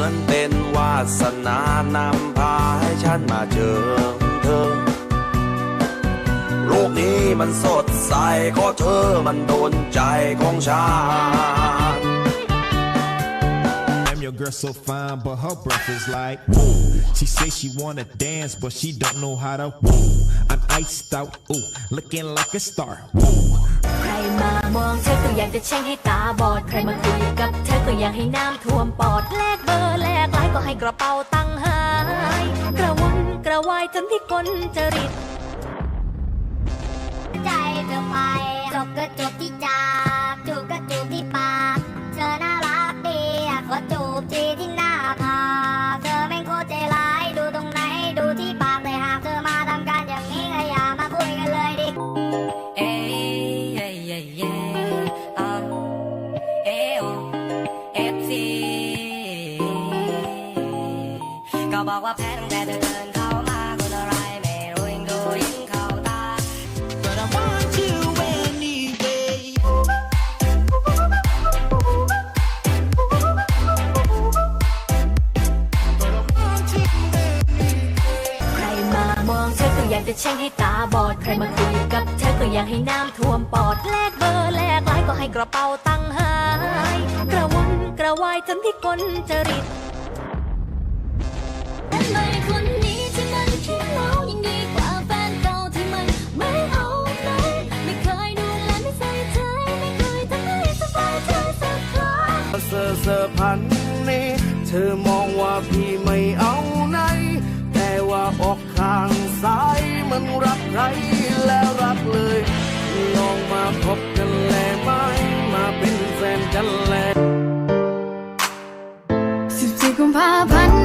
มือนเป็นวาสนานำพาให้ฉันมาเจอเธอโลกนี้มันสดใสก็เธอมันโดนใจของฉัน Your girl so fine, but her breath is like woo. She say she wanna dance, but she don't know how to woo. I'm iced out, ooh, looking like a star. Woo. ใครมามองเธอก็อยากจะแช่งให้ตาบอดใครมาคุยกับเธอก็อยากให้น้ำท่วมปอดแลกเบอร์แลกไลน์ก็ให้กระเป๋าตังค์หายกระวนกระวายจนที่คนจริตใจเธอไปจบก็จบที่จากจูบก็จูบที่ปากเธอน่ารักดีขอจูบทีที่หน้าผากเธอแม่งโคตรใจร้ายดูตรงไหนดูที่ปากแต่หากเธอมาทำการอย่างนี้ก็อย่ามาคุยกันเลยดิเอ้ยเอ้ยเอ้ยเอ้ยเอโอเอฟซีก็บอกว่าแพ้ตั้งแต่เธอเดินเข้ามาคนอะไรไม่รู้ยังดูยิ่งเข้าตา But I want you anyway. ใครมามองเธอก็อยากจะแช่งให้ตาบอดใครมาคุยกับเธอก็อยากให้น้ำท่วมปอดแลกเบอร์แลกไลน์ก็ให้กระเป๋าตังค์หายกระวนกระวายจนที่คนจริตแต่ไม่คนนี้ที่มันขี้เหงายังดีกว่าแฟนเก่าที่มันไม่เอาไหนไม่เคยดูแลไม่ใส่ใจไม่เคยทำให้สบายใจสักครั้งเซอร์พันนี้เธอมองว่าพี่ไม่เอาไหนแต่ว่าออกข้างซ้ายมันรักใครแล้วรักเลยลองมาพบกันแลไหมมาเป็นแฟนกันแล14 กุมภาพันธ์